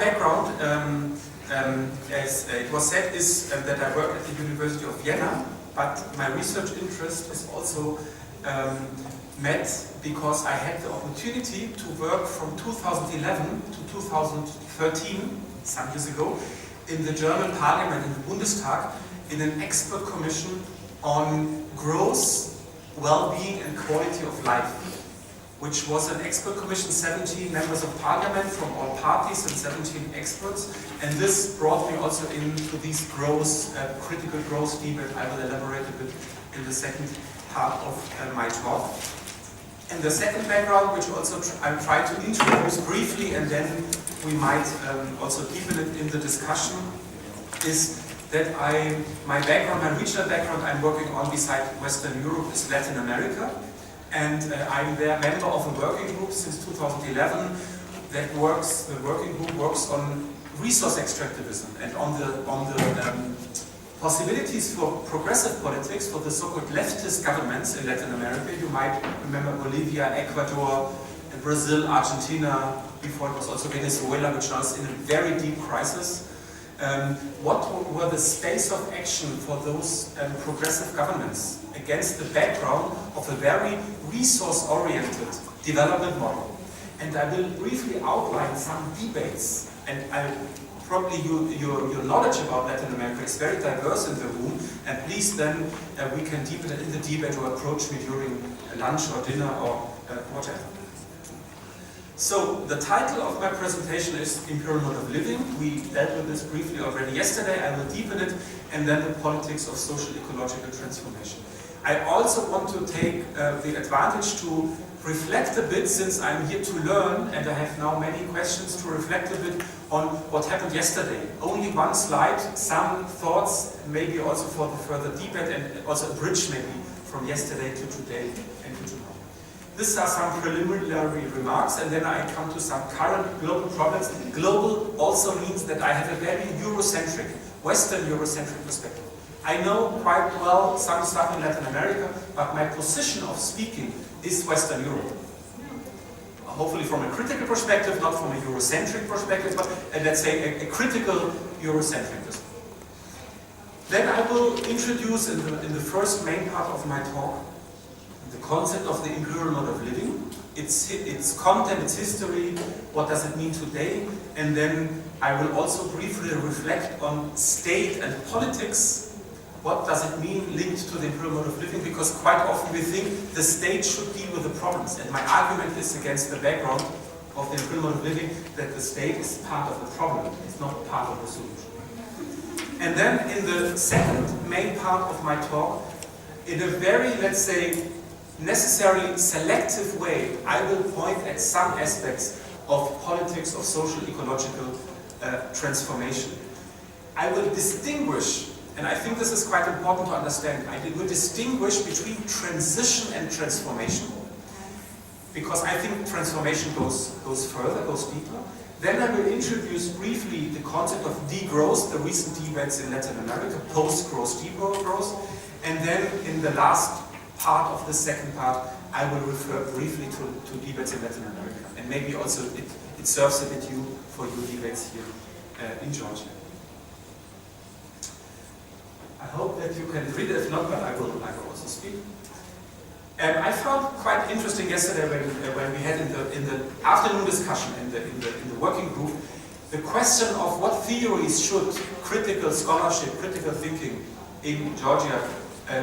background, as it was said, is that I work at the University of Vienna, but my research interest is also met because I had the opportunity to work from 2011 to 2013, some years ago, in the German Parliament, in the Bundestag, in an expert commission on growth, well-being and quality of life, which was an expert commission, 17 members of parliament from all parties and 17 experts. And this brought me also into these growth, critical growth debate. I will elaborate a bit in the second part of my talk. And the second background, which also I'll try to introduce briefly, and then we might also deepen it in the discussion, is that my background, my regional background I'm working on beside Western Europe is Latin America. And I'm there member of a working group since 2011 that works, the working group works on resource extractivism and on the possibilities for progressive politics for the so-called leftist governments in Latin America. You might remember Bolivia, Ecuador, Brazil, Argentina, before it was also Venezuela, which now is in a very deep crisis. What were the space of action for those progressive governments against the background of a very resource-oriented development model? And I will briefly outline some debates, and probably your knowledge about Latin America is very diverse in the room, and please then we can deepen it in the debate or approach me during lunch or dinner or whatever. So, the title of my presentation is Imperial Mode of Living. We dealt with this briefly already yesterday. I will deepen it, and then the politics of social-ecological transformation. I also want to take the advantage to reflect a bit, since I'm here to learn, and I have now many questions, to reflect a bit on what happened yesterday. Only one slide, some thoughts, maybe also for the further debate, and also a bridge maybe from yesterday to today and to tomorrow. These are some preliminary remarks, and then I come to some current global problems. Global also means that I have a very Eurocentric, Western Eurocentric perspective. I know quite well some stuff in Latin America, but my position of speaking is Western Europe. Hopefully from a critical perspective, not from a Eurocentric perspective, but let's say a critical Eurocentric perspective. Then I will introduce in the first main part of my talk the concept of the imperial mode of living, its content, its history, what does it mean today, and then I will also briefly reflect on state and politics. What does it mean linked to the imperial mode of living? Because quite often we think the state should deal with the problems, and my argument is against the background of the imperial mode of living that the state is part of the problem, it's not part of the solution. And then in the second main part of my talk, in a very, let's say, necessarily selective way, I will point at some aspects of politics of social-ecological transformation. I will distinguish, and I think this is quite important to understand, I will distinguish between transition and transformation, because I think transformation goes further, goes deeper. Then I will introduce briefly the concept of degrowth, the recent debates in Latin America, post-growth, degrowth, and then in the last part of the second part, I will refer briefly to debates in Latin America, and maybe also it serves a bit for your debates here in Georgia. I hope that you can read it. If not, but I will also speak. I found quite interesting yesterday when we had in the afternoon discussion in the working group the question of what theories should critical scholarship, critical thinking in Georgia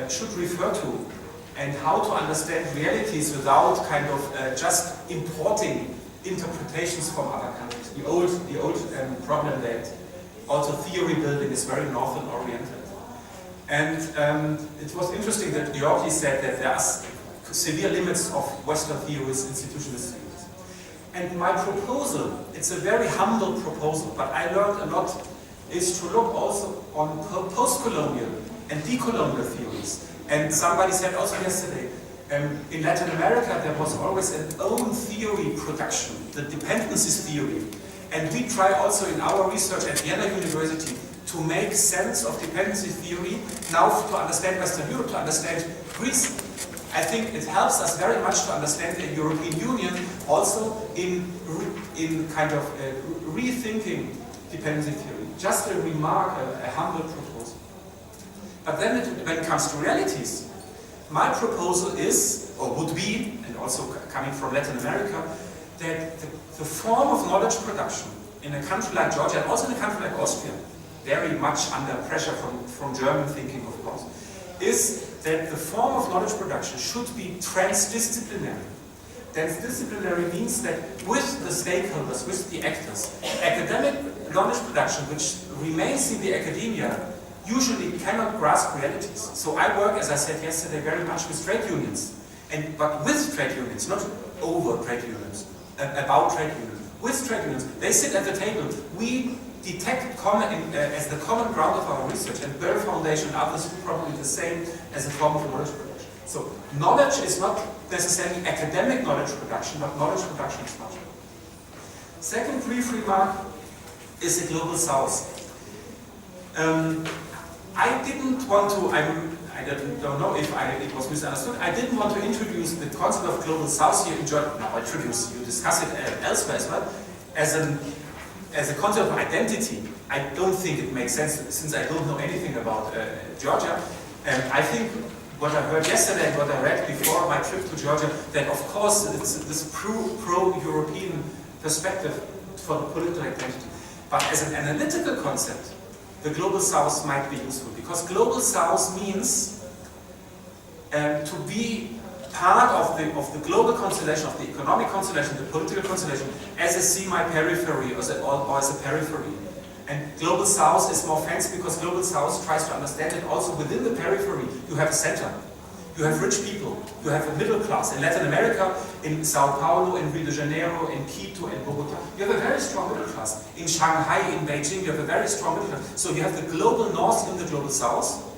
should refer to, and how to understand realities without kind of just importing interpretations from other countries. The old problem that also theory building is very northern oriented. And it was interesting that Georgi said that there are severe limits of Western theories, institutionalist theories. And my proposal, it's a very humble proposal, but I learned a lot, is to look also on post-colonial and decolonial theories. And somebody said also yesterday, in Latin America there was always an own theory production, the dependencies theory. And we try also in our research at Vienna University to make sense of dependency theory now to understand Western Europe, to understand Greece. I think it helps us very much to understand the European Union also in kind of rethinking dependency theory. Just a remark, a humble proposal. But then when it comes to realities, my proposal is, or would be, and also coming from Latin America, that the form of knowledge production in a country like Georgia, and also in a country like Austria, very much under pressure from German thinking, of course, is that the form of knowledge production should be transdisciplinary. Transdisciplinary means that with the stakeholders, with the actors, academic knowledge production, which remains in the academia, usually cannot grasp realities. So I work, as I said yesterday, very much with trade unions, but with trade unions, not over trade unions, about trade unions. With trade unions, they sit at the table. We detect as the common ground of our research, and Boell Foundation and others do probably the same as a form of knowledge production. So knowledge is not necessarily academic knowledge production, but knowledge production is much more. Second brief remark is the Global South. I didn't want to, I don't know if it was misunderstood, I didn't want to introduce the concept of Global South here in Germany. Now, you discuss it elsewhere as well, as a concept of identity. I don't think it makes sense, since I don't know anything about Georgia. I think what I heard yesterday and what I read before my trip to Georgia, that of course it's this pro-European perspective for the political identity. But as an analytical concept, the Global South might be useful, because Global South means to be part of the global constellation, of the economic constellation, the political constellation, as a semi-periphery or as a periphery. And Global South is more fancy because Global South tries to understand it also within the periphery. You have a center, you have rich people, you have a middle class. In Latin America, in Sao Paulo, in Rio de Janeiro, in Quito, in Bogota, you have a very strong middle class. In Shanghai, in Beijing, you have a very strong middle class. So you have the global north in the Global South.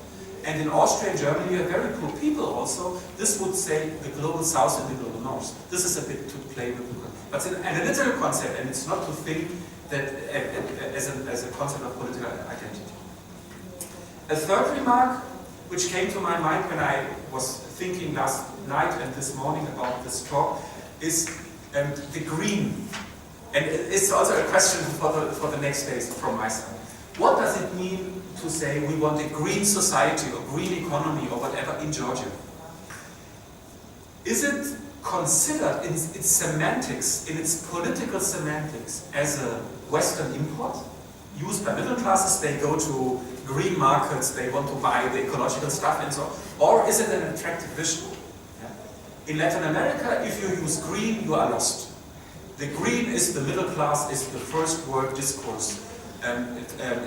And in Austria and Germany, you have very poor people also. This would say the Global South and the Global North. This is a bit to play with. But it's an analytical concept, and it's not to think that as a concept of political identity. A third remark, which came to my mind when I was thinking last night and this morning about this talk, is the green. And it's also a question for the next days from my side. What does it mean to say we want a green society or green economy or whatever in Georgia? Is it considered in its semantics, in its political semantics, as a Western import? Used by middle classes, they go to green markets, they want to buy the ecological stuff and so on. Or is it an attractive vision? Yeah. In Latin America, if you use green, you are lost. The green is the middle class, is the first world discourse.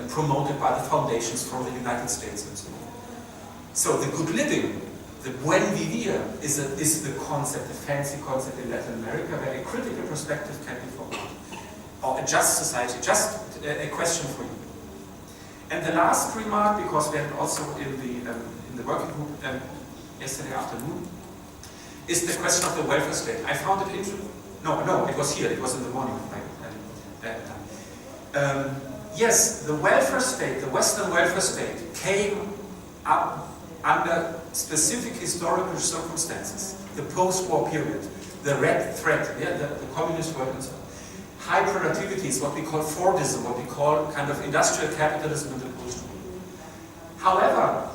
Promoted by the foundations from the United States and so on. So the good living, the buen vivir, is the concept, the fancy concept in Latin America, where a critical perspective can be formed. Or a just society, just a question for you. And the last remark, because we had also in the working group yesterday afternoon, is the question of the welfare state. I found it interesting. No, it was here, it was in the morning. Yes, the welfare state, the Western welfare state, came up under specific historical circumstances. The post-war period, the red thread, the communist world and so on. High productivity is what we call Fordism, what we call kind of industrial capitalism in the post-war. However,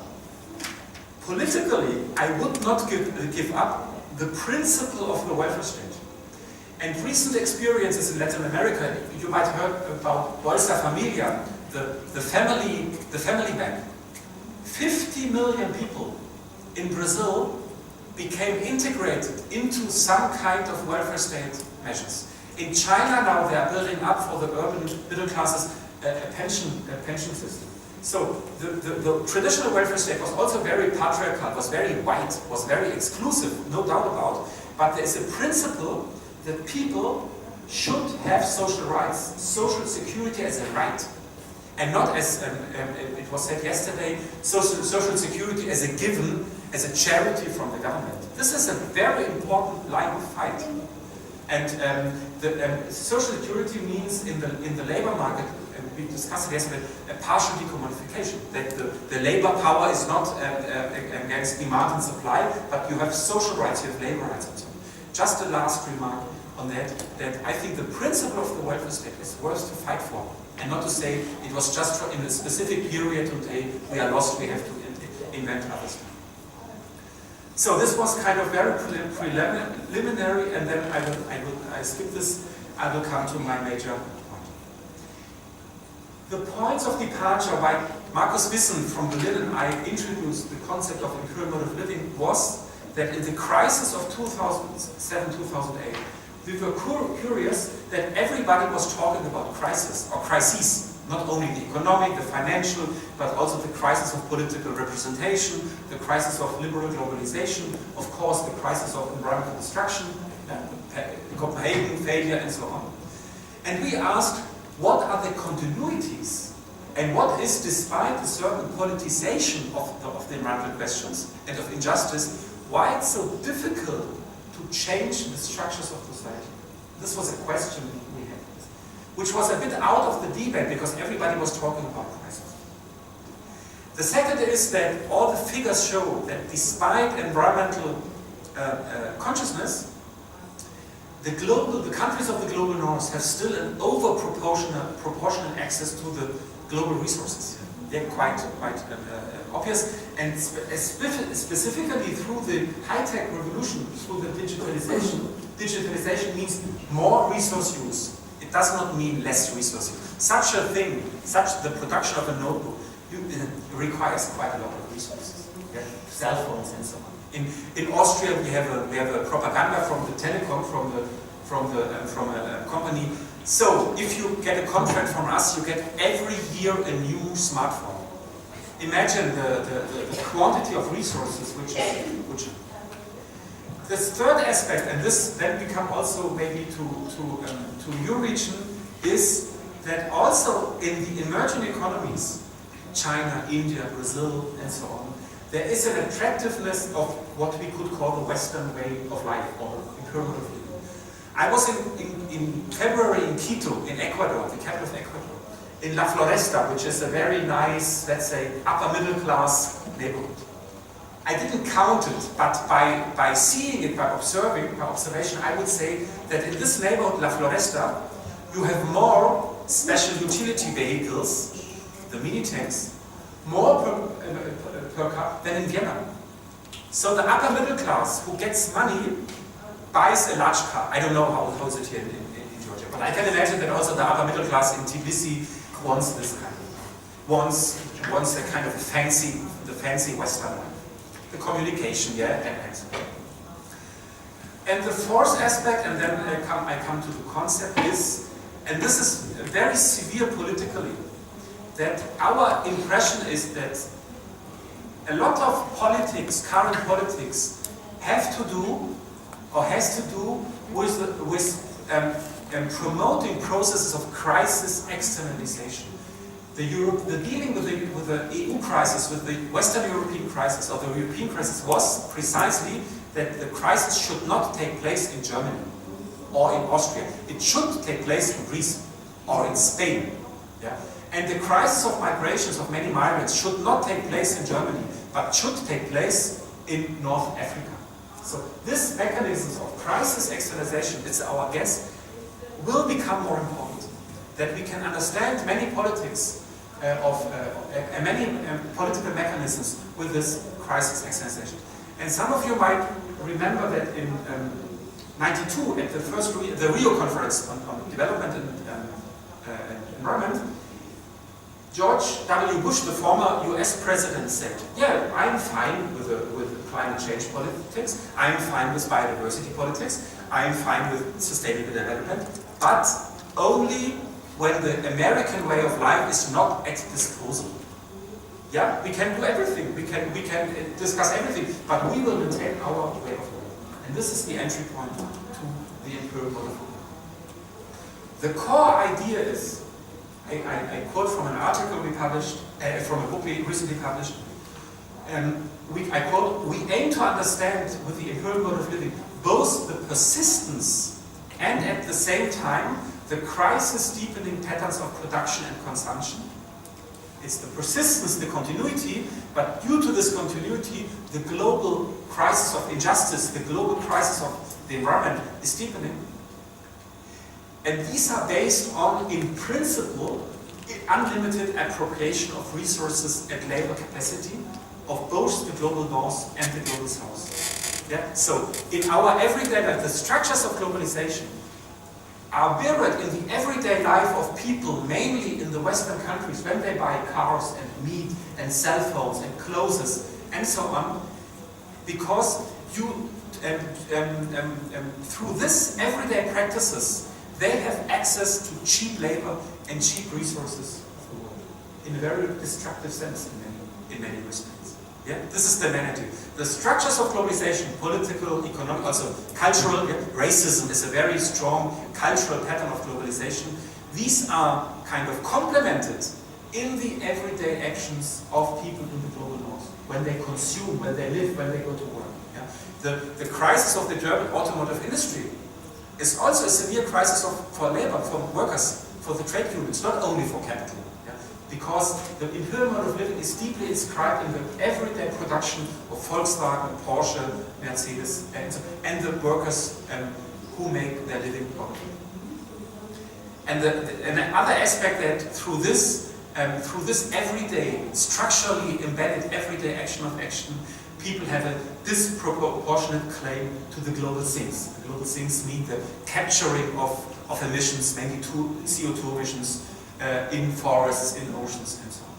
politically, I would not give up the principle of the welfare state. And recent experiences in Latin America, you might have heard about Bolsa Familia, the family bank. 50 million people in Brazil became integrated into some kind of welfare state measures. In China now they are building up for the urban middle classes a pension system. So the traditional welfare state was also very patriarchal, was very white, was very exclusive, no doubt about. But there is a principle that people should have social rights, social security as a right, and not as, it was said yesterday, social security as a given, as a charity from the government. This is a very important line of fight. And social security means in the labor market, we discussed it yesterday, a partial decommodification, that the labor power is not against demand and supply, but you have social rights, you have labor rights and so on. Just a last remark on that I think the principle of the welfare state is worth to fight for, and not to say it was just in a specific period today, we are lost, we have to invent other stuff. So this was kind of very preliminary, and then I skip this, I will come to my major point. The points of departure by Markus Wissen from Berlin, and I introduced the concept of imperial mode of living, was that in the crisis of 2007-2008, we were curious that everybody was talking about crisis or crises. Not only the economic, the financial, but also the crisis of political representation, the crisis of liberal globalization, of course the crisis of environmental destruction, Copenhagen failure, and so on. And we asked, what are the continuities? And what is, despite a certain politicization of the environmental questions and of injustice, why it's so difficult to change the structures of society? This was a question we had, which was a bit out of the debate because everybody was talking about crisis. The second is that all the figures show that despite environmental consciousness, the countries of the global north have still an proportional access to the global resources. They're quite obvious, and specifically through the high-tech revolution, through the digitalization. Digitalization means more resource use. It does not mean less resource use. Such a thing, the production of a notebook, requires quite a lot of resources. Yeah? Cell phones and so on. In Austria, we have a propaganda from the telecom, from a company. So if you get a contract from us, you get every year a new smartphone. Imagine the quantity of resources which. The third aspect, and this then become also maybe to your region, is that also in the emerging economies, China, India, Brazil, and so on, there is an attractiveness of what we could call the Western way of life, or imperial living. I was in February in Quito, in Ecuador, the capital of Ecuador, in La Floresta, which is a very nice, let's say, upper middle class neighborhood. I didn't count it, but by seeing it, by observation, I would say that in this neighborhood, La Floresta, you have more special utility vehicles, the mini tanks, more per car than in Vienna. So the upper middle class who gets money buys a large car. I don't know how is it here in Georgia, but I can imagine that also the upper middle class in Tbilisi wants this kind of, wants a kind of the fancy Western life. The communication, yeah, and so on. And the fourth aspect, and then I come to the concept, is, and this is very severe politically, that our impression is that a lot of politics, current politics, has to do with promoting processes of crisis externalization. The dealing with the EU crisis, with the Western European crisis, or the European crisis, was precisely that the crisis should not take place in Germany or in Austria. It should take place in Greece or in Spain. Yeah? And the crisis of migrations of many migrants should not take place in Germany, but should take place in North Africa. So this mechanism of crisis externalization, it's our guess, will become more important. That we can understand many politics many political mechanisms with this crisis externalization. And some of you might remember that in '92, at the Rio conference on development and environment, George W. Bush, the former US president, said, yeah, I'm fine with climate change politics, I'm fine with biodiversity politics, I'm fine with sustainable development, but only when the American way of life is not at disposal. Yeah, we can do everything, we can discuss everything, but we will maintain our way of life. And this is the entry point to the imperial model. The core idea is, I quote from an article we published, from a book we recently published, I quote, we aim to understand with the imperial mode of living both the persistence and at the same time the crisis-deepening patterns of production and consumption. It's the persistence, the continuity, but due to this continuity, the global crisis of injustice, the global crisis of the environment is deepening. And these are based on, in principle, unlimited appropriation of resources and labor capacity of both the global north and the global south. Yeah? So, in our everyday life, the structures of globalization are mirrored in the everyday life of people, mainly in the Western countries, when they buy cars and meat and cell phones and clothes and so on, because you, through this everyday practices, they have access to cheap labor and cheap resources of the world, in a very destructive sense in many respects. Yeah? This is the narrative. The structures of globalization, political, economic, also cultural, racism is a very strong cultural pattern of globalization. These are kind of complemented in the everyday actions of people in the global north, when they consume, when they live, when they go to work. Yeah? The crisis of the German automotive industry is also a severe crisis for labor, for workers, for the trade unions, not only for capital. Yeah? Because the imperial mode of living is deeply inscribed in the everyday production of Volkswagen, Porsche, Mercedes, and the workers who make their living properly. And another aspect that through this everyday, structurally embedded everyday action of action, people have a disproportionate claim to the global sinks. The global sinks mean the capturing of emissions, mainly CO2 emissions, in forests, in oceans, and so on.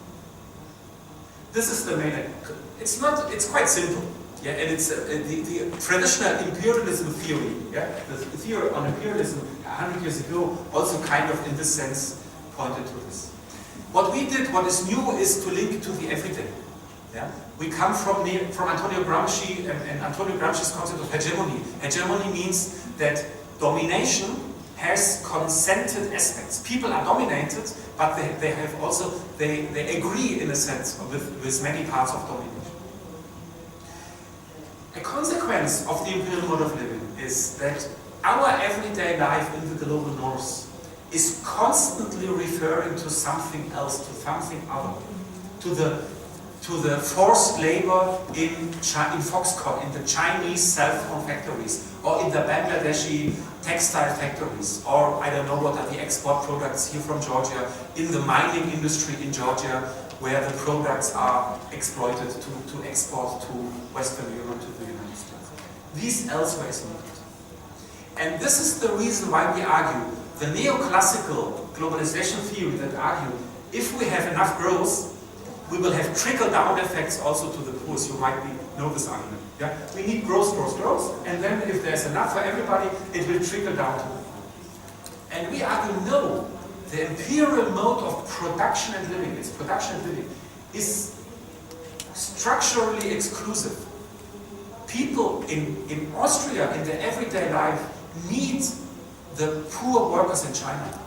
This is the main. It's quite simple. Yeah, and it's the traditional imperialism theory. Yeah, the theory on imperialism 100 years ago also kind of, in this sense, pointed to this. What we did, what is new, is to link to the everyday. Yeah? We come from Antonio Gramsci and Antonio Gramsci's concept of hegemony. Hegemony means that domination has consented aspects. People are dominated, but they have also, they agree in a sense with many parts of domination. A consequence of the imperial mode of living is that our everyday life in the global north is constantly referring to something else, to something other, to the forced labor in Foxconn, in the Chinese cell phone factories, or in the Bangladeshi textile factories, or I don't know what are the export products here from Georgia, in the mining industry in Georgia, where the products are exploited to export to Western Europe, to the United States. This elsewhere is needed. And this is the reason why we argue, the neoclassical globalization theory that argue, if we have enough growth, we will have trickle-down effects also to the poor. You might know this argument. Yeah? We need growth, and then if there's enough for everybody, it will trickle down to the poor. And we argue, no, the imperial mode of production and living, its production and living, is structurally exclusive. People in Austria, in their everyday life, need the poor workers in China,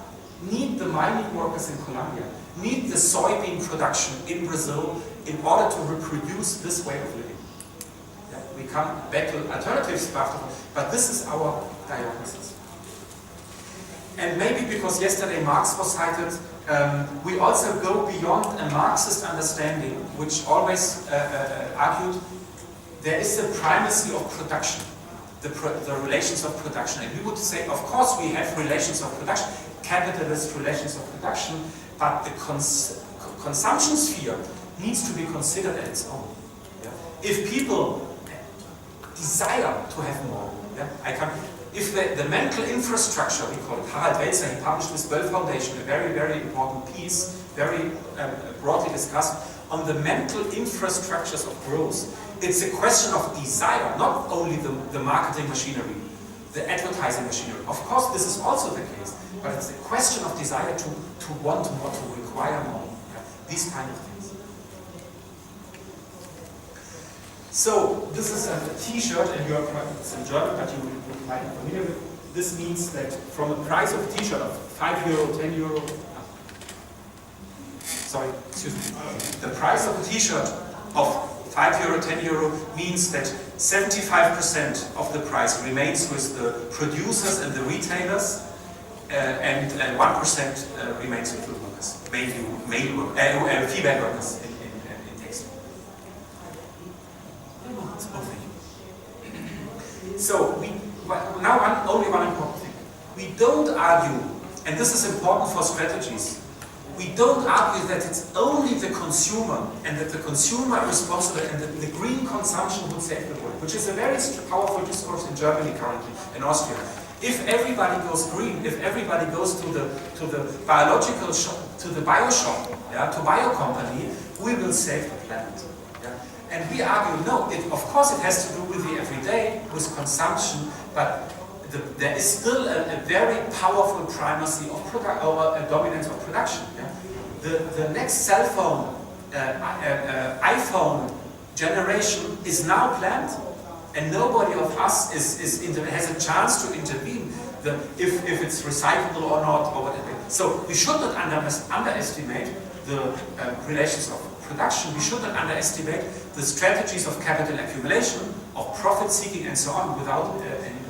need the mining workers in Colombia, need the soybean production in Brazil in order to reproduce this way of living. Yeah? We come back to alternatives after, but this is our diagnosis. And maybe because yesterday Marx was cited, we also go beyond a Marxist understanding, which always argued there is a primacy of production, the relations of production. And we would say, of course, we have relations of production, capitalist relations of production, but the consumption sphere needs to be considered at its own. Yeah? If people desire to have more, yeah? If the mental infrastructure, we call it, Harald Welzer, he published with Boell Foundation a very, very important piece, very broadly discussed, on the mental infrastructures of growth. It's a question of desire, not only the marketing machinery, the advertising machinery. Of course, this is also the case, but it's a question of desire to want more, to require more. Yeah? These kind of things. So, this is a t-shirt, and it's in German, but you might be familiar with. This means that from the price of a t-shirt of €5, €10, sorry, excuse me. The price of a t-shirt of €5, €10 means that 75% of the price remains with the producers and the retailers, and 1% remains with workers, female workers in textile. So only one important thing. We don't argue, and this is important for strategies, we don't argue that it's only the consumer and that the consumer is responsible and that the green consumption would save the world, which is a very powerful discourse in Germany currently, in Austria. If everybody goes green, if everybody goes to the biological shop, to the bio shop, yeah, to bio company, we will save the planet. Yeah? And we argue, no, of course it has to do with the everyday, with consumption, but there is still a very powerful primacy of a dominance of production. Yeah? The next cell phone, iPhone generation is now planned, and nobody of us has a chance to intervene if it's recyclable or not, or whatever. So we should not underestimate the relations of production. We should not underestimate the strategies of capital accumulation, of profit seeking, and so on, without any.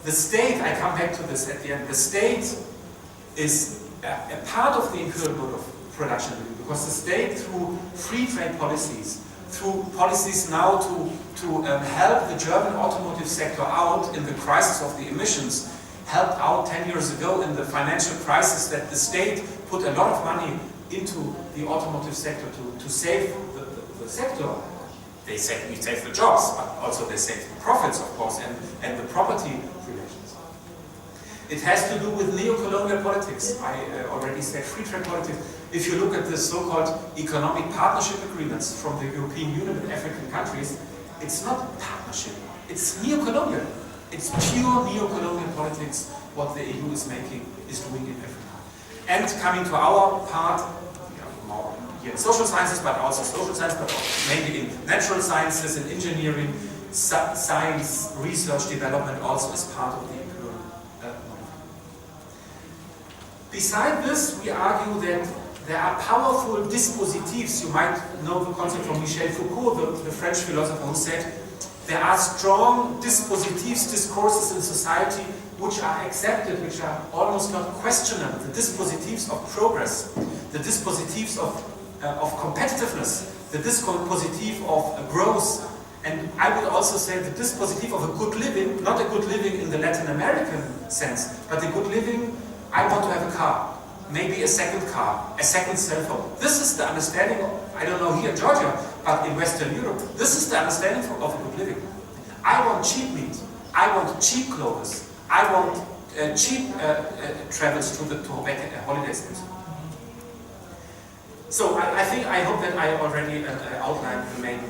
The state, I come back to this at the end, the state is a part of the imperial mode of production, because the state, through free trade policies, through policies now to help the German automotive sector out in the crisis of the emissions, helped out 10 years ago in the financial crisis, that the state put a lot of money into the automotive sector to save the sector. We save the jobs, but also they save the profits, of course, and the property relations. It has to do with neo-colonial politics. I already said free trade politics. If you look at the so-called economic partnership agreements from the European Union with African countries, it's not partnership, it's neo-colonial. It's pure neo-colonial politics what the EU is doing in Africa. And coming to our part, more here in social sciences, but also social science, but mainly in natural sciences and engineering, science, research, development also is part of the imperial model. Beside this, we argue that there are powerful dispositives. You might know the concept from Michel Foucault, the French philosopher, who said there are strong dispositives, discourses in society which are accepted, which are almost not questionable. The dispositives of progress, the dispositives of competitiveness, the dispositive of growth, and I would also say the dispositive of a good living, not a good living in the Latin American sense, but a good living, I want to have a car, maybe a second car, a second cell phone. This is the understanding of, I don't know here in Georgia, but in Western Europe, this is the understanding of a good living. I want cheap meat, I want cheap clothes, I want cheap travels to holidays and so on. So I hope that I already outlined the main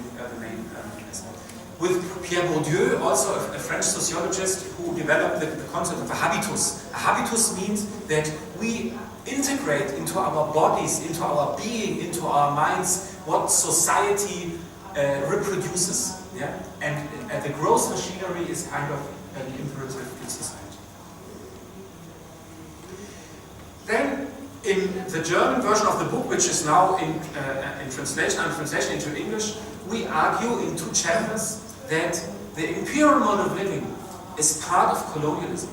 aspect. With Pierre Bourdieu, also a French sociologist, who developed the concept of a habitus. A habitus means that we integrate into our bodies, into our being, into our minds, what society reproduces. Yeah? And the growth machinery is kind of an imperative in society. Then, in the German version of the book, which is now in translation into English, we argue in 2 chapters that the imperial mode of living is part of colonialism.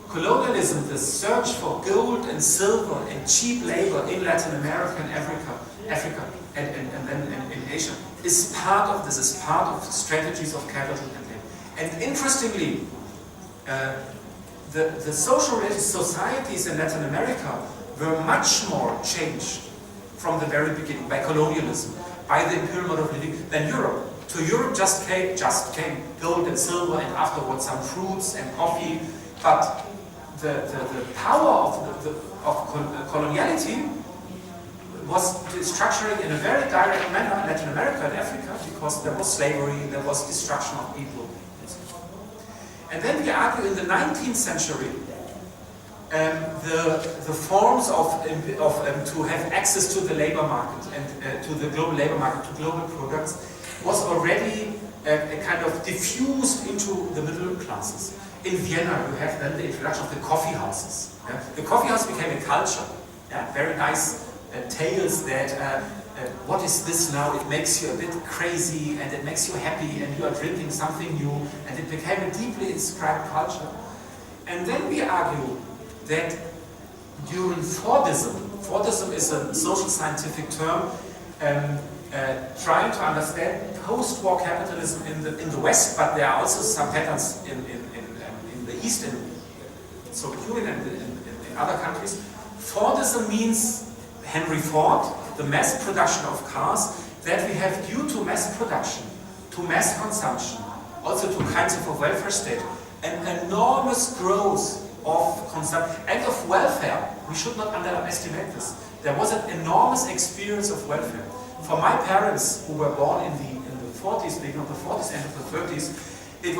Colonialism, the search for gold and silver and cheap labor in Latin America and Africa and then in Asia, is part of this, is part of strategies of capital and labor. And interestingly, the social societies in Latin America were much more changed from the very beginning by colonialism, by the imperial mode of living, than Europe. To Europe just came gold and silver, and afterwards some fruits and coffee. But the power of coloniality was structuring in a very direct manner Latin America and Africa, because there was slavery, there was destruction of people. And then we argue in the 19th century, the forms to have access to the labor market and to the global labor market, to global products, was already kind of diffused into the middle classes. In Vienna, you have then the introduction of the coffee houses. Yeah? The coffee house became a culture. Yeah? Very nice tales that what is this now? It makes you a bit crazy and it makes you happy and you are drinking something new, and it became a deeply inscribed culture. And then we argue that during Fordism, Fordism is a social scientific term trying to understand post-war capitalism in the West, but there are also some patterns in the East, in Soviet Union and in other countries. Fordism means Henry Ford, the mass production of cars, that we have due to mass production, to mass consumption, also to kinds of a welfare state, an enormous growth of consumption and of welfare. We should not underestimate this. There was an enormous experience of welfare. For my parents, who were born in the 40s, beginning of the 40s, end of the 30s, they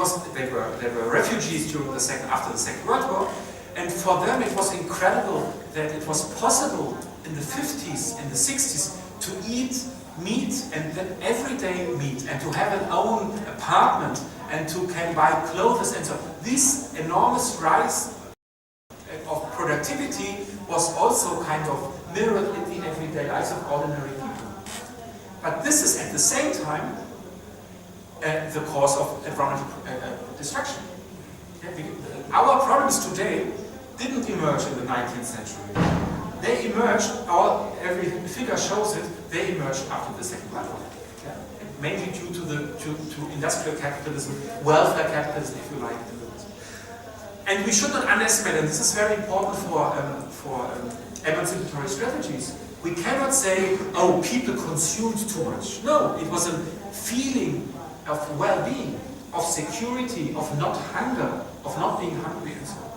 were refugees after the Second World War, and for them it was incredible that it was possible in the 50s, in the 60s, to eat meat, and then everyday meat, and to have an own apartment, and to can buy clothes, and so this enormous rise of productivity was also kind of mirrored in the everyday lives of ordinary people. But this is at the same time the cause of environmental destruction. Our problems today didn't emerge in the 19th century. They emerged, every figure shows it, they emerged after the Second World War. Mainly due to industrial capitalism, welfare capitalism, if you like. And we should not underestimate, and this is very important for emancipatory strategies. We cannot say, oh, people consumed too much. No, it was a feeling of well-being, of security, of not hunger, of not being hungry, and so on.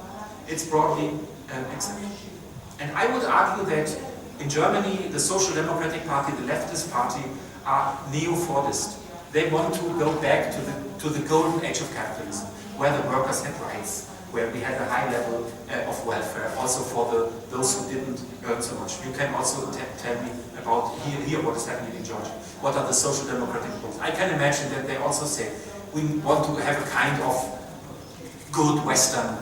It's broadly accepted. And I would argue that in Germany, the Social Democratic Party, the leftist party, are neo-Fordist. They want to go back to the golden age of capitalism, where the workers had rights, where we had a high level of welfare, also for those who didn't earn so much. You can also tell me about here what is happening in Georgia. What are the social democratic goals? I can imagine that they also say, we want to have a kind of good Western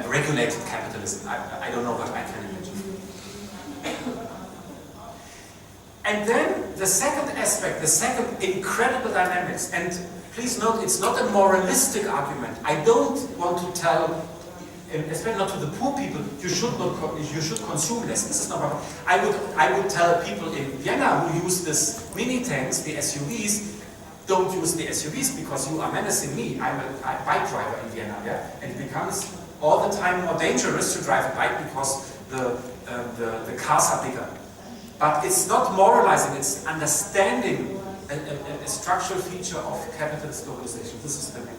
regulated capitalism. I don't know, but I can imagine. And then the second aspect, the second incredible dynamics, and please note, it's not a moralistic argument. I don't want to tell, especially not to the poor people, you should consume less. This is not what I would tell people in Vienna who use this mini tanks, the SUVs, don't use the SUVs because you are menacing me. I'm a bike driver in Vienna, and it becomes all the time more dangerous to drive a bike because the cars are bigger. But it's not moralizing, it's understanding a structural feature of capitalist globalization. This is the main.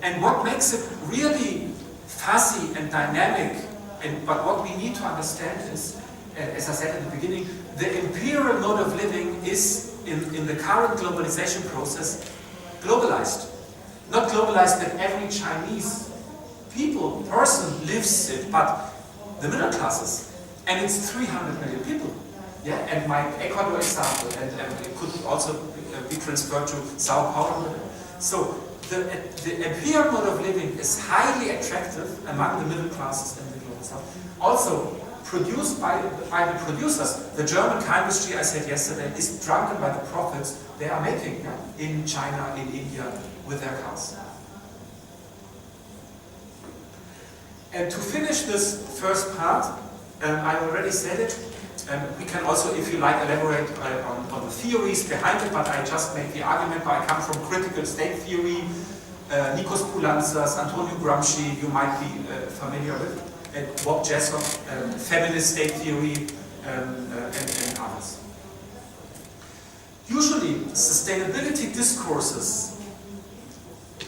And what makes it really fuzzy and dynamic, but what we need to understand is, as I said at the beginning, the imperial mode of living is, in the current globalization process, globalized. Not globalized that every Chinese person lives it, but the middle classes. And it's 300 million people. And my Ecuador example, and it could also be transferred to Sao Paulo. So the imperial mode of living is highly attractive among the middle classes in the global south. Also produced by the producers. The German car industry, I said yesterday, is drunken by the profits they are making in China, in India, with their cars. And to finish this first part, I already said it, we can also, if you like, elaborate on the theories behind it, but I just make the argument, but I come from critical state theory, Nikos Poulantzas, Antonio Gramsci, you might be familiar with, and Bob Jessop, feminist state theory, and others. Usually, sustainability discourses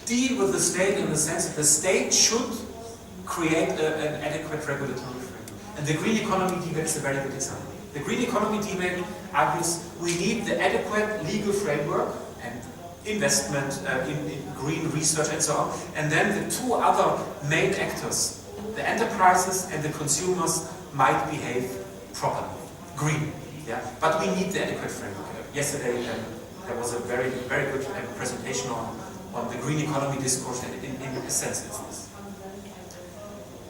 deal with the state in the sense that the state should create an adequate regulatory framework. And the green economy debate is a very good example. The green economy debate argues we need the adequate legal framework and investment in green research and so on. And then the two other main actors, the enterprises and the consumers, might behave properly, green. But we need the adequate framework. Yesterday there was a very, very good presentation on the green economy discourse, and in a sense it's this.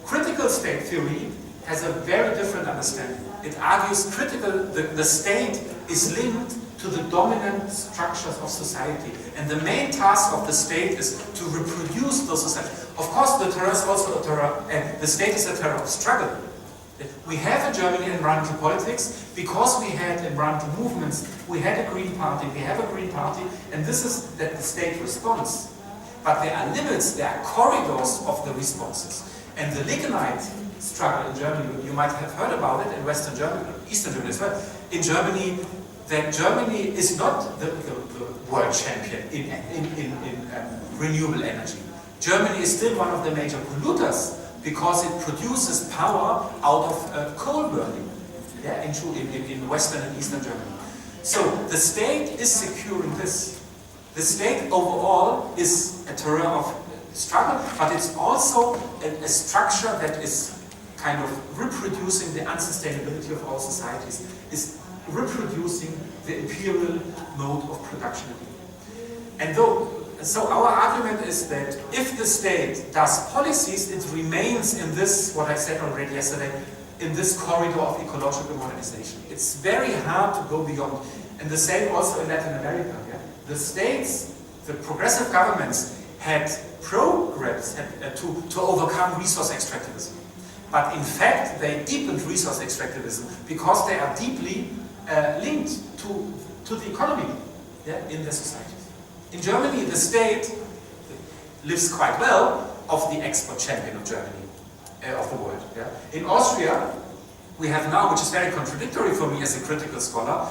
Critical state theory has a very different understanding. It argues the state is linked to the dominant structures of society. And the main task of the state is to reproduce those societies. Of course, the terror is also a terror, and the state is a terror of struggle. We have in Germany environmental politics because we had environmental movements. We had a Green Party, we have a Green Party, and this is that the state responds. But there are limits, there are corridors of the responses. And the lignite struggle in Germany, you might have heard about it in Western Germany, Eastern Germany as well. In Germany, that Germany is not the world champion in renewable energy. Germany is still one of the major polluters because it produces power out of coal burning, yeah, in Western and Eastern Germany. So the state is securing this. The state overall is a terror of struggle, but it's also a structure that is kind of reproducing the unsustainability of all societies, is reproducing the imperial mode of production. And so our argument is that if the state does policies, it remains in this, what I said already yesterday, in this corridor of ecological modernization. It's very hard to go beyond. And the same also in Latin America. Yeah? The states, the progressive governments had programs to overcome resource extractivism. But in fact, they deepened resource extractivism because they are deeply linked to the economy, yeah, in the societies. In Germany, the state lives quite well of the export champion of Germany, of the world. Yeah? In Austria, we have now, which is very contradictory for me as a critical scholar,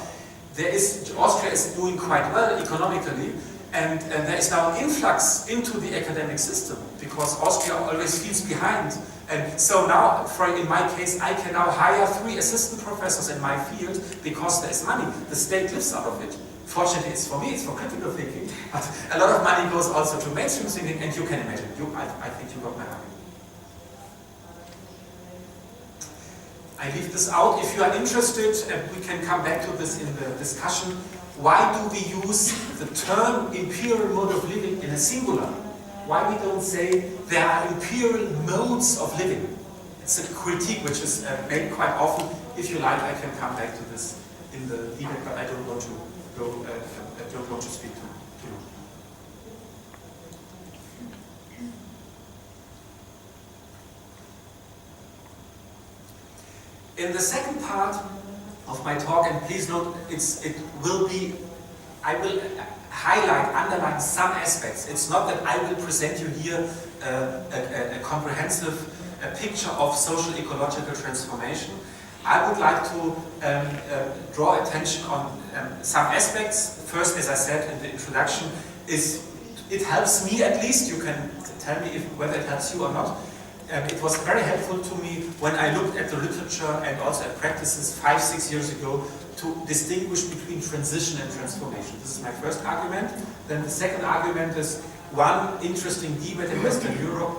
Austria is doing quite well economically, and there is now an influx into the academic system because Austria always feels behind. And so now, in my case, I can now hire 3 assistant professors in my field because there is money. The state lives out of it. Fortunately, it's for me, it's for critical thinking. But a lot of money goes also to mainstream thinking, and you can imagine. I think you got my argument. I leave this out. If you are interested, we can come back to this in the discussion. Why do we use the term imperial mode of living in a singular? Why we don't say there are imperial modes of living? It's a critique which is made quite often. If you like, I can come back to this in the debate, but I don't want to go. I don't want to speak too long. In the second part of my talk, and please note, I will highlight, underline some aspects. It's not that I will present you here a comprehensive picture of social ecological transformation. I would like to draw attention on some aspects. First, as I said in the introduction, it helps me at least. You can tell me whether it helps you or not. It was very helpful to me when I looked at the literature and also at practices 5-6 years ago to distinguish between transition and transformation. This is my first argument. Then the second argument is one interesting debate in Western Europe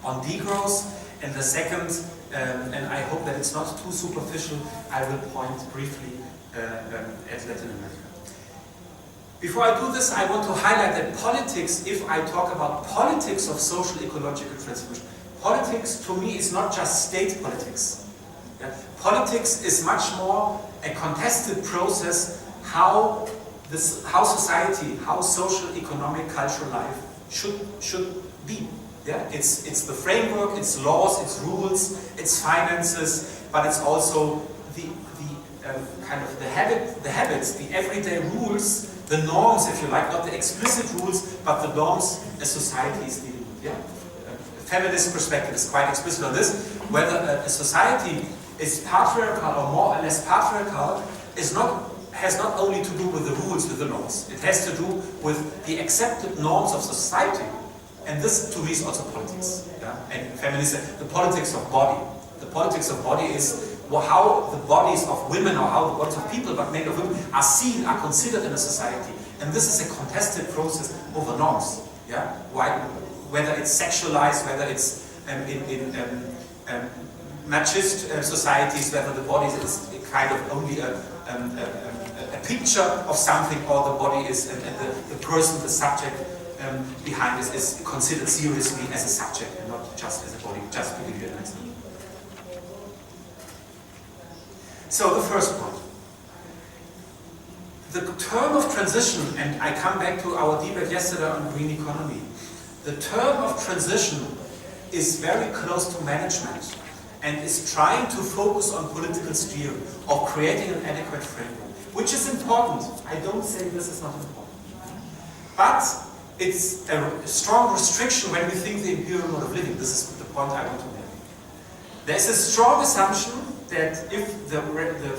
on degrowth, and the second, and I hope that it's not too superficial, I will point briefly at Latin America. Before I do this, I want to highlight that politics, if I talk about politics of social ecological transformation, politics to me is not just state politics. Yeah? Politics is much more a contested process how society, how social, economic, cultural life should be. Yeah? It's the framework, it's laws, it's rules, it's finances, but it's also the kind of the habits, the everyday rules, the norms, if you like, not the explicit rules, but the norms a society is dealing with. Yeah? Feminist perspective is quite explicit on this. Whether a society is patriarchal or more or less patriarchal has not only to do with the rules, with the laws. It has to do with the accepted norms of society. And this, to me, is also politics. Yeah? And feminism, the politics of body. The politics of body is how the bodies of women or how the bodies of people, but made of women, are seen, are considered in a society. And this is a contested process over norms. Yeah? Whether it's sexualized, whether it's in machist societies, whether the body is kind of only a picture of something, or the body is, and the person, the subject behind this is considered seriously as a subject and not just as a body, just to give you an example. So the first point. the term of transition, and I come back to our debate yesterday on green economy, the term of transition is very close to management and is trying to focus on political steer of creating an adequate framework, which is important. I don't say this is not important. But it's a strong restriction when we think the imperial mode of living. This is the point I want to make. There's a strong assumption that if the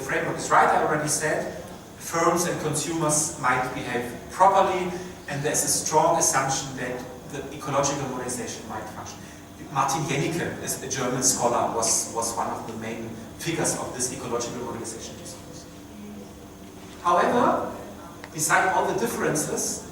framework is right, I already said, firms and consumers might behave properly, and there's a strong assumption that the ecological modernization might function. Martin Jennecke, as a German scholar, was one of the main figures of this ecological modernization discourse. However, beside all the differences,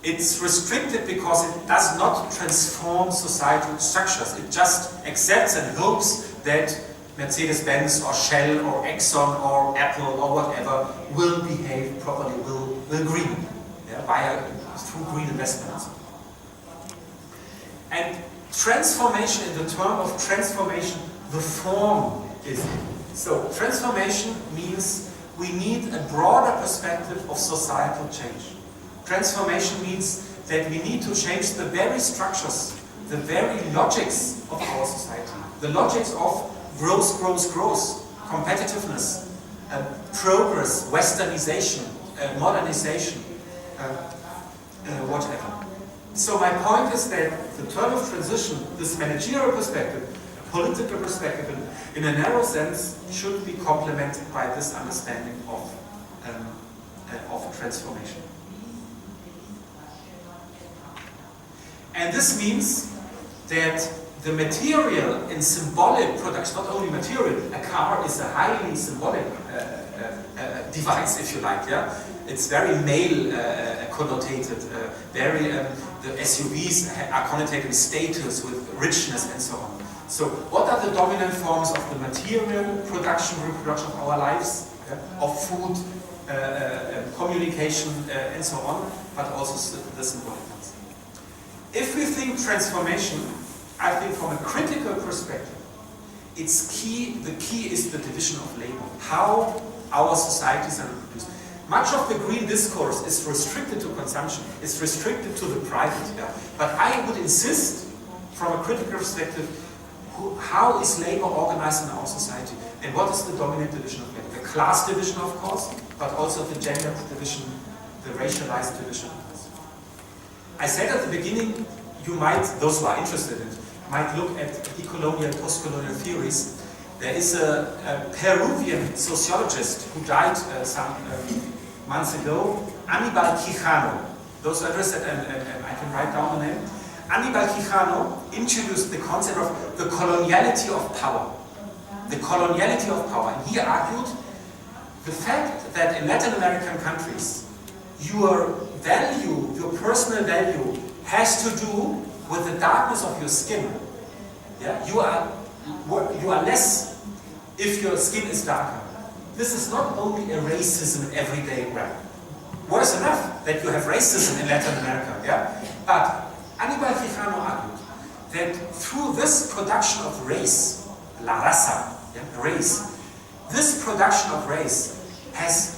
it's restricted because it does not transform societal structures. It just accepts and hopes that Mercedes-Benz or Shell or Exxon or Apple or whatever will behave properly, will green, through green investments. And transformation, in the term of transformation, the form is. So transformation means we need a broader perspective of societal change. Transformation means that we need to change the very structures, the very logics of our society. The logics of growth, competitiveness, progress, westernization, modernization, whatever. So my point is that the term of transition, this managerial perspective, political perspective, in a narrow sense, should be complemented by this understanding of transformation. And this means that the material in symbolic production, not only material, a car is a highly symbolic device, if you like, yeah? It's very male connotated, the SUVs are connotated with status, with richness and so on. So what are the dominant forms of the material production, reproduction of our lives, of food, communication and so on, but also the symbolic ones. If we think transformation, I think from a critical perspective, it's key, the key is the division of labor, how our societies are reproduced. Much of the green discourse is restricted to consumption, it's restricted to the private. Yeah? But I would insist, from a critical perspective, how is labor organized in our society? And what is the dominant division of labor? The class division, of course, but also the gender division, the racialized division. I said at the beginning, you might, those who are interested in it, might look at decolonial, post-colonial theories. There is a Peruvian sociologist who died some months ago, Aníbal Quijano. Those are interested, and I can write down the name. Aníbal Quijano introduced the concept of the coloniality of power. The coloniality of power. And he argued the fact that in Latin American countries, your value, your personal value, has to do with the darkness of your skin. Yeah? You are less if your skin is darker. This is not only a racism everyday rap. Worse enough that you have racism in Latin America, yeah? But Aníbal Quijano argued that through this production of race, la raza, yeah, race, this production of race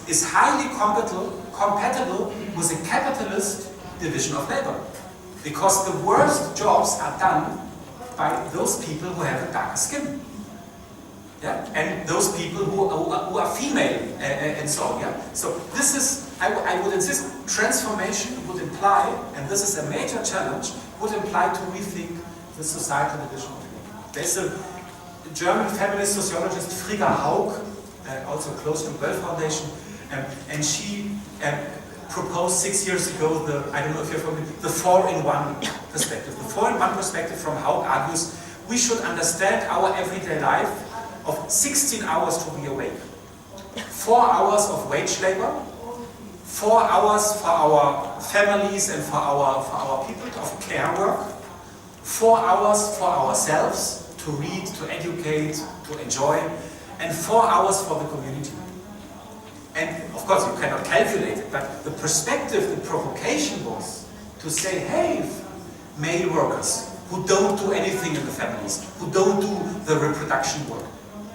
is highly compatible with a capitalist division of labor. Because the worst jobs are done by those people who have a darker skin. Yeah? And those people who are female and so on. Yeah? So this is, I would insist, transformation would imply, and this is a major challenge, would imply to rethink the societal division of labor. There's a German feminist sociologist, Frigga Haug, also close to Boell Foundation, and she proposed 6 years ago I don't know if you're familiar, the 4-in-1 perspective. The 4-in-1 perspective from Haug argues we should understand our everyday life of 16 hours to be awake. 4 hours of wage labor, 4 hours for our families and for our people of care work, 4 hours for ourselves to read, to educate, to enjoy, and 4 hours for the community. And of course you cannot calculate it, but the perspective, the provocation was to say, hey, male workers who don't do anything in the families, who don't do the reproduction work,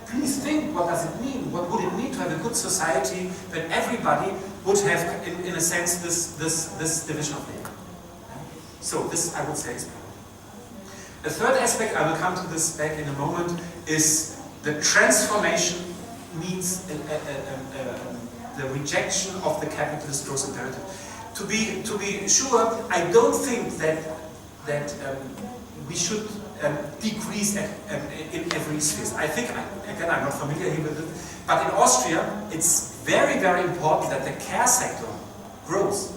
please think, what does it mean? What would it mean to have a good society when everybody would have, in a sense, this division of labor? So this, I would say, is important. The third aspect, I will come to this back in a moment, is the transformation means the rejection of the capitalist growth imperative. To be sure, I don't think that we should decrease in every sphere. I think, again, I'm not familiar here with it, but in Austria, it's very, very important that the care sector grows.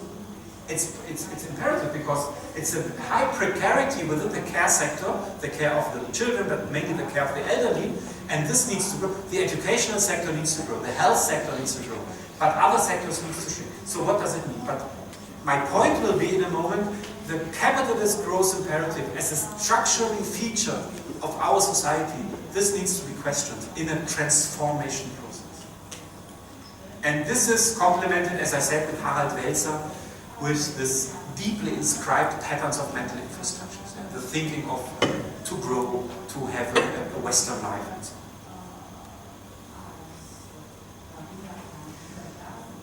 It's imperative because it's a high precarity within the care sector, the care of the children, but mainly the care of the elderly, and this needs to grow. The educational sector needs to grow, the health sector needs to grow, but other sectors need to shrink. So what does it mean? But my point will be in a moment, the capitalist growth imperative as a structural feature of our society, this needs to be questioned in a transformation process. And this is complemented, as I said, with Harald Welzer, with this deeply inscribed patterns of mental infrastructures, the thinking of to grow, to have a Western life, and so on.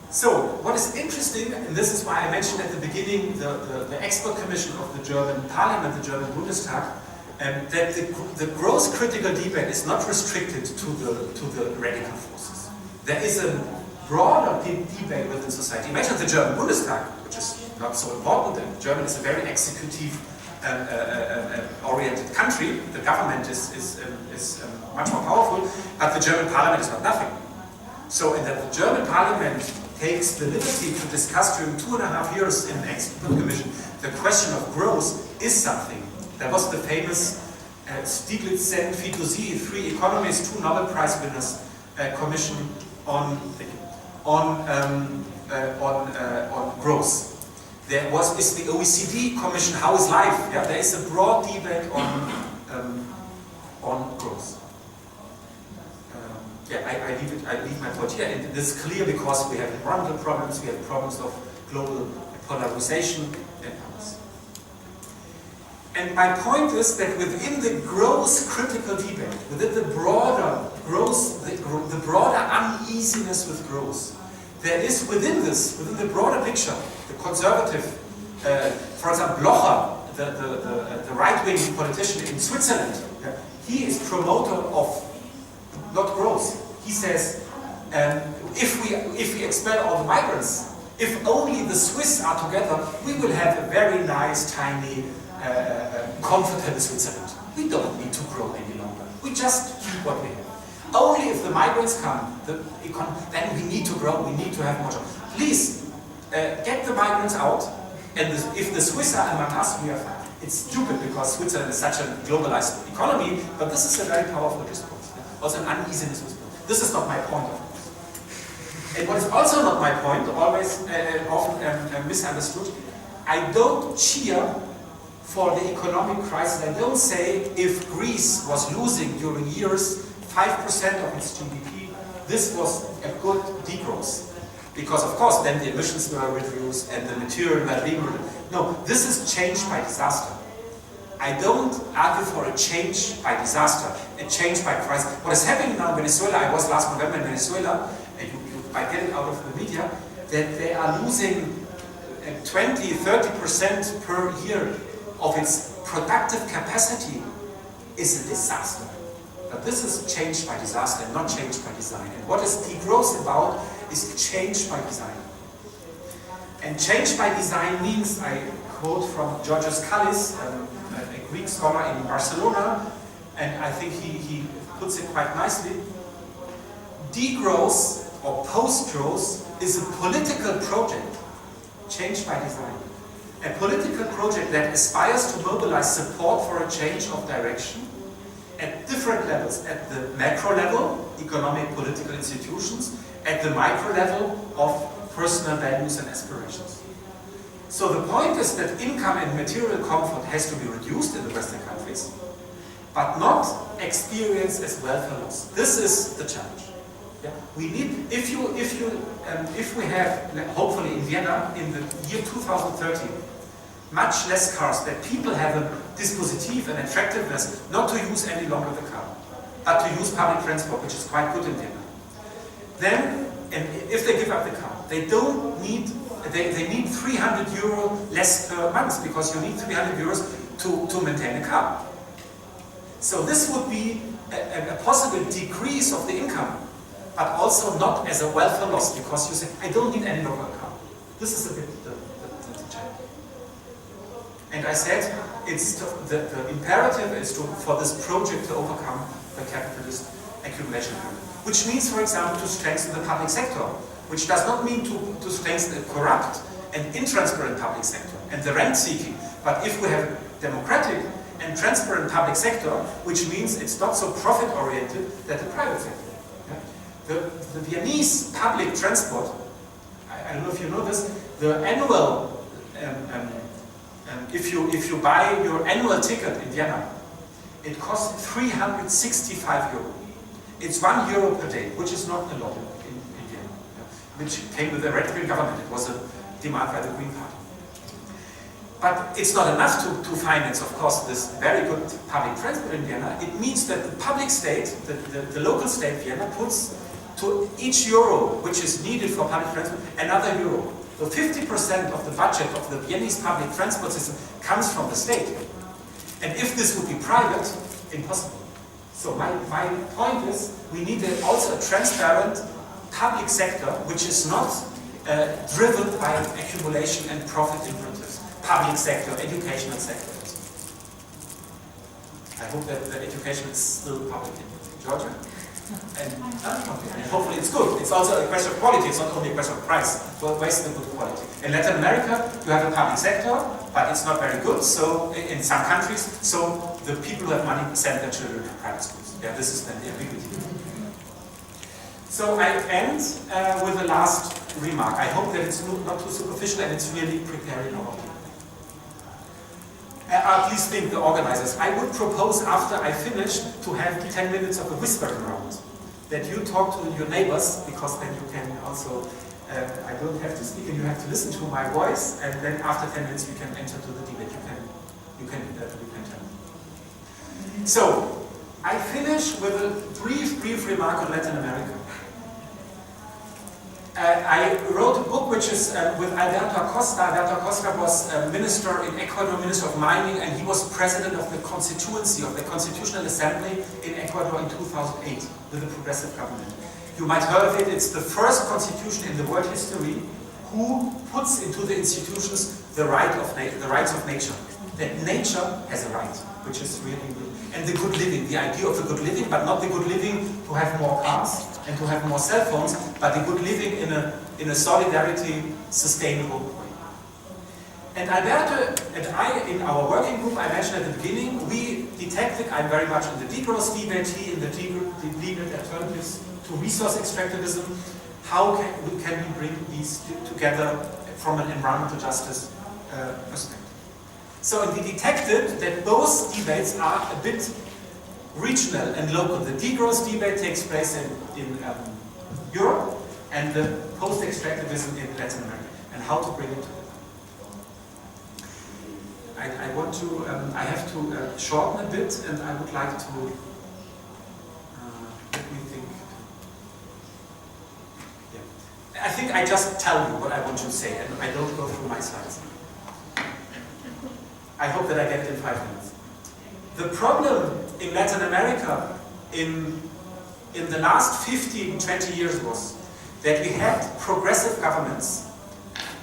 So, what is interesting, and this is why I mentioned at the beginning the expert commission of the German Parliament, the German Bundestag, that the growth critical debate is not restricted to the radical forces. There is a broader debate within society. Imagine the German Bundestag, which is not so important, and Germany is a very executive oriented country. The government is much more powerful, but the German Parliament is not nothing. So, in that the German Parliament takes the liberty to discuss during 2.5 years in the expert commission the question of growth is something. There was the famous Stiglitz, Sen, Fitoussi, 3 economists, 2 Nobel Prize winners commission on growth. There is the OECD commission, How is Life? Yeah, there is a broad debate on growth. Yeah, I leave my point here, and this is clear because we have environmental problems, we have problems of global polarization, and others. And my point is that within the growth critical debate, within the broader growth, the broader uneasiness with growth, there is within the broader picture, the conservative, for example, Blocher, the right-wing politician in Switzerland, he is promoter of not growth. He says, if we expel all the migrants, if only the Swiss are together, we will have a very nice, tiny, comfortable Switzerland. We don't need to grow any longer. We just keep what we have. Only if the migrants come, then we need to grow, we need to have more jobs. Please, get the migrants out, and if the Swiss are among us, we are fine. It's stupid because Switzerland is such a globalized economy, but this is a very powerful response. Also an uneasiness with growth. This is not my point, of course. And what is also not my point, always often misunderstood, I don't cheer for the economic crisis. I don't say if Greece was losing during years 5% of its GDP, this was a good degrowth. Because of course then the emissions were reduced and the material well-being reduced. No, this is change by disaster. I don't argue for a change by disaster, a change by crisis. What is happening now in Venezuela, I was last November in Venezuela, and you might get it out of the media, that they are losing 20–30% per year of its productive capacity is a disaster. But this is change by disaster and not change by design. And what is degrowth about is change by design. And change by design means, I quote from Georgios Kallis, a Greek scholar in Barcelona, and I think he puts it quite nicely. Degrowth or post-growth is a political project, change by design. A political project that aspires to mobilize support for a change of direction at different levels, at the macro level, economic, political institutions, at the micro level of personal values and aspirations. So the point is that income and material comfort has to be reduced in the Western countries, but not experienced as welfare loss. This is the challenge. Yeah? We need, if we have, hopefully in Vienna, in the year 2030, much less cars, that people have a dispositive and attractiveness not to use any longer the car. but to use public transport, which is quite good in Vienna. Then, and if they give up the car, they don't need, they need 300 euro less per month, because you need 300 euros to maintain a car. So this would be a possible decrease of the income, but also not as a welfare loss, because you say, I don't need any longer a car. This is a bit the challenge. And I said, it's the imperative is for this project to overcome the capitalist accumulation pyramid. Which means, for example, to strengthen the public sector, which does not mean to strengthen a corrupt and intransparent public sector and the rent-seeking, but if we have a democratic and transparent public sector, which means it's not so profit-oriented that the private sector. Yeah? The Viennese public transport, I don't know if you know this, the annual, if you buy your annual ticket in Vienna, it costs 365 euro. It's €1 per day, which is not a lot in Vienna, yeah? Which came with the red-green government. It was a demand by the Green Party. But it's not enough to finance, of course, this very good public transport in Vienna. It means that the public state, the local state Vienna, puts to each euro which is needed for public transport another euro. So 50% of the budget of the Viennese public transport system comes from the state. And if this would be private, impossible. So my point is, we need also a transparent public sector which is not driven by accumulation and profit imperatives. Public sector, educational sector. I hope that the education is still public in Georgia. And hopefully it's good. It's also a question of quality, it's not only a question of price. But where's the good quality? In Latin America, you have a public sector, but it's not very good. So in some countries, so the people who have money send their children to private schools. Yeah, this is then the ambiguity. So I end with the last remark. I hope that it's not too superficial and it's really preparing our people. Please think, the organizers. I would propose after I finish to have 10 minutes of a whispering round. That you talk to your neighbors, because then you can also, I don't have to speak and you have to listen to my voice, and then after 10 minutes we can enter to the debate. You can tell me. So, I finish with a brief remark on Latin America. I wrote a book which is with Alberto Acosta. Alberto Acosta was a minister in Ecuador, Minister of Mining, and he was president of the constituency, of the Constitutional Assembly in Ecuador in 2008 with the progressive government. You might heard of it, it's the first constitution in the world history who puts into the institutions the rights of nature. That nature has a right, which is really good. And the good living, the idea of the good living, but not the good living to have more cars and to have more cell phones, but the good living in a solidarity, sustainable way. And Alberto and I, in our working group, I mentioned at the beginning, we detected, I'm very much in the degrowth debate, he in the debate alternatives to resource extractivism. How can we bring these together from an environmental justice perspective? So we detected that both debates are a bit regional and local. The degrowth debate takes place in Europe, and the post-extractivism in Latin America, and how to bring it together. I have to shorten a bit, and I would like to, let me think. Yeah. I think I just tell you what I want to say, and I don't go through my slides. I hope that I get it in 5 minutes. The problem in Latin America in the last 15, 20 years was that we had progressive governments.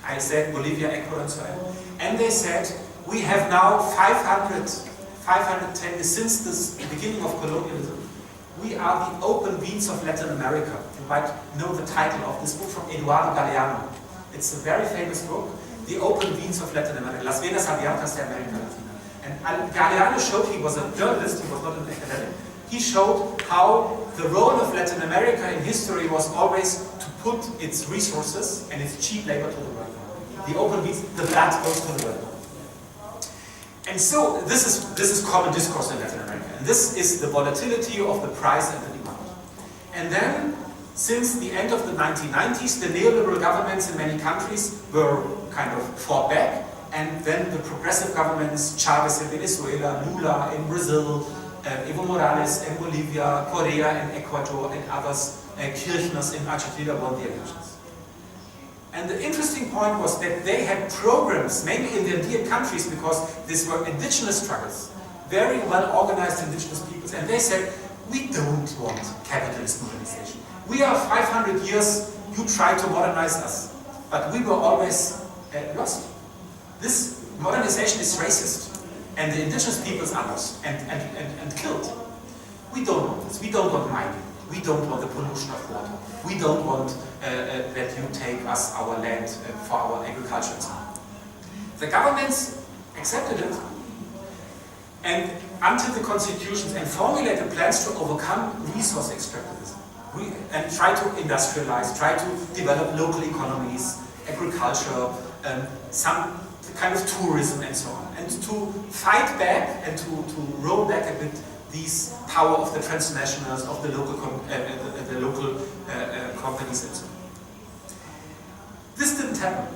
I said Bolivia, Ecuador, and so on. And they said, we have now 510 years since the beginning of colonialism. We are the open veins of Latin America. You might know the title of this book from Eduardo Galeano. It's a very famous book. The open veins of Latin America, Las Venas Abiertas de América Latina. And Galeano showed, he was a journalist, he was not an academic, he showed how the role of Latin America in history was always to put its resources and its cheap labor to the world. The open veins, the blood goes to the world. And so this is common discourse in Latin America. And this is the volatility of the price and the demand. And then, since the end of the 1990s, the neoliberal governments in many countries were kind of fought back, and then the progressive governments, Chavez in Venezuela, Lula in Brazil, Evo Morales in Bolivia, Korea in Ecuador, and others, Kirchners in Argentina won the elections. And the interesting point was that they had programs, mainly in the Andean countries, because these were indigenous struggles, very well organized indigenous peoples, and they said, we don't want capitalist modernization. We are 500 years, you try to modernize us, but we were always lost. This modernization is racist, and the indigenous peoples are lost and killed. We don't want this. We don't want mining. We don't want the pollution of water. We don't want that you take us our land for our agriculture. The governments accepted it, and until the constitutions, and formulated plans to overcome resource extractivism and try to industrialize, try to develop local economies, agriculture, some kind of tourism and so on, and to fight back and to roll back a bit these power of the transnationals, of the local companies and so on. This didn't happen.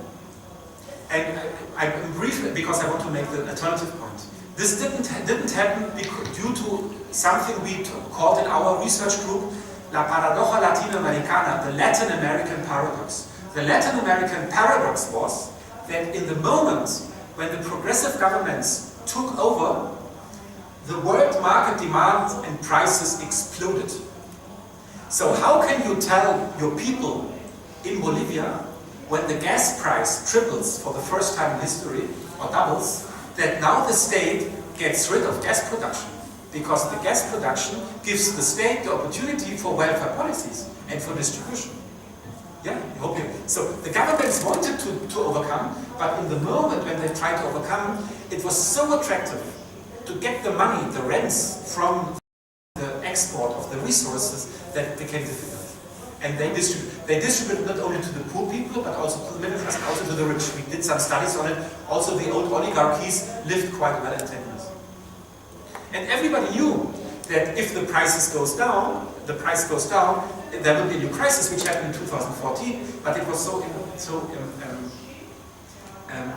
And I'm brief because I want to make the alternative point. This didn't happen due to something we called in our research group La Paradoja Latinoamericana, the Latin American paradox. The Latin American paradox was that in the moment when the progressive governments took over, the world market demand and prices exploded. So how can you tell your people in Bolivia, when the gas price triples for the first time in history, or doubles, that now the state gets rid of gas production? Because the gas production gives the state the opportunity for welfare policies and for distribution. Yeah, I hope you. So the governments wanted to overcome, but in the moment when they tried to overcome, it was so attractive to get the money, the rents from the export of the resources that it became difficult. And they distributed not only to the poor people, but also to the middle class, also to the rich. We did some studies on it. Also the old oligarchies lived quite well in 10 years. And everybody knew that if the price goes down, there will be a new crisis, which happened in 2014, but it was so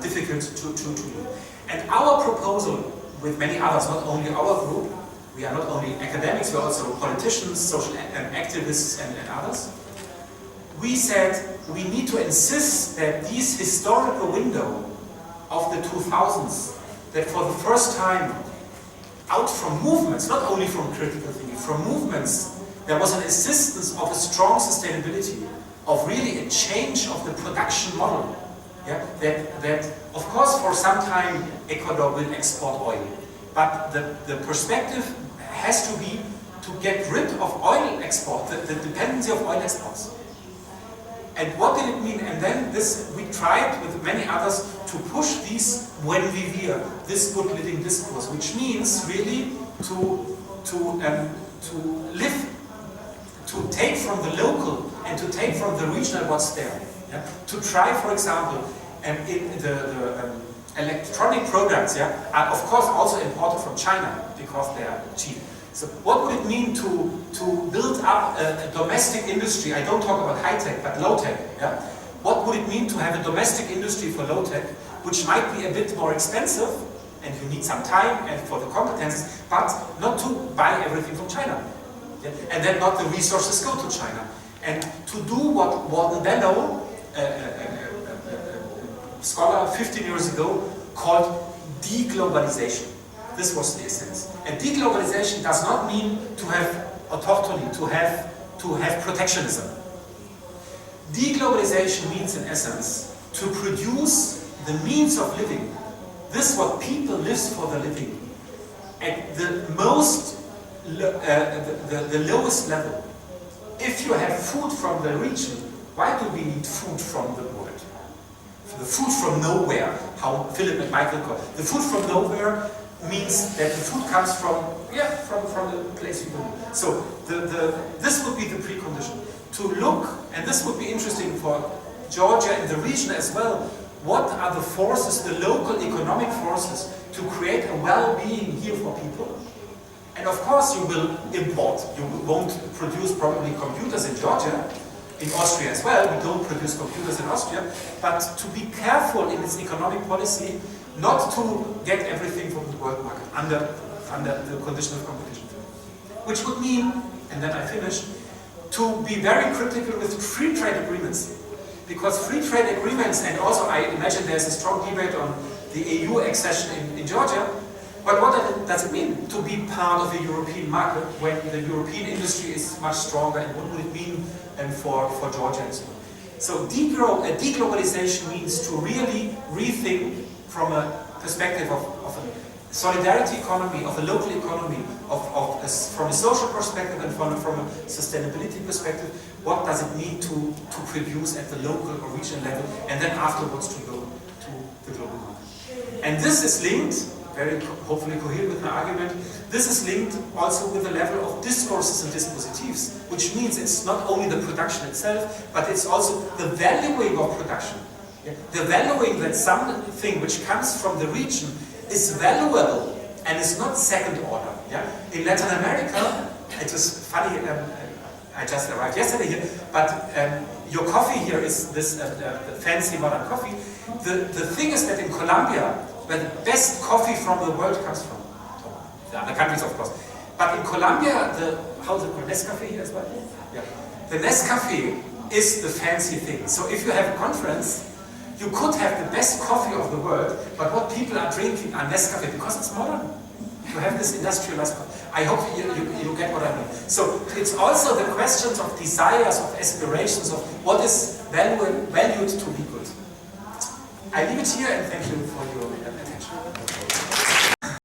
difficult to do. And our proposal, with many others, not only our group, we are not only academics, we are also politicians, social activists and others. We said we need to insist that this historical window of the 2000s, that for the first time, out from movements, not only from critical thinking, from movements, there was an insistence of a strong sustainability, of really a change of the production model. Yeah? That of course, for some time, Ecuador will export oil. But the perspective has to be to get rid of oil export, the dependency of oil exports. And what did it mean? And then we tried with many others to push this buen vivir, this good living discourse, which means really to live, to take from the local and to take from the regional what's there. Yeah? To try, for example, in the electronic products, are of course also imported from China because they are cheap. So what would it mean to build up a domestic industry? I don't talk about high-tech, but low-tech. Yeah? What would it mean to have a domestic industry for low-tech, which might be a bit more expensive, and you need some time and for the competences, but not to buy everything from China. Yeah? And then not the resources go to China. And to do what Warden Bellow, scholar 15 years ago, called deglobalization. This was the essence. And deglobalization does not mean to have autochthony, to have protectionism. Deglobalization means, in essence, to produce the means of living. This is what people live for the living. At the most, the lowest level. If you have food from the region, why do we need food from the world? The food from nowhere, how Philip and Michael call it. The food from nowhere means that the food comes from the place you live. So this would be the precondition. To look, and this would be interesting for Georgia and the region as well, what are the forces, the local economic forces, to create a well-being here for people? And of course you will import. You won't produce probably computers in Georgia, in Austria as well. We don't produce computers in Austria, but to be careful in its economic policy not to get everything from the world market under under the condition of competition. Which would mean, and then I finish, to be very critical with free trade agreements. Because free trade agreements, and also I imagine there's a strong debate on the EU accession in Georgia, but what does it mean to be part of the European market when the European industry is much stronger, and what would it mean for Georgia and so on? So deglobalization means to really rethink from a perspective of a solidarity economy, of a local economy, from a social perspective and from a sustainability perspective, what does it need to produce at the local or regional level, and then afterwards to go to the global market. And this is linked, very hopefully coherent with my argument, this is linked also with the level of discourses and dispositives, which means it's not only the production itself, but it's also the valuing of production. Yeah? The valuing that something which comes from the region is valuable and is not second order. Yeah? In Latin America, it was funny, I just arrived yesterday here, but your coffee here is this fancy modern coffee. The thing is that in Colombia, where the best coffee from the world comes from, the other countries of course, but in Colombia, how's it called, Nescafe here as well? Yeah. The Nescafe is the fancy thing. So if you have a conference, you could have the best coffee of the world, but what people are drinking are Nescafe because it's modern. You have this industrialized coffee. I hope you get what I mean. So it's also the questions of desires, of aspirations, of what is valued to be good. I leave it here and thank you for your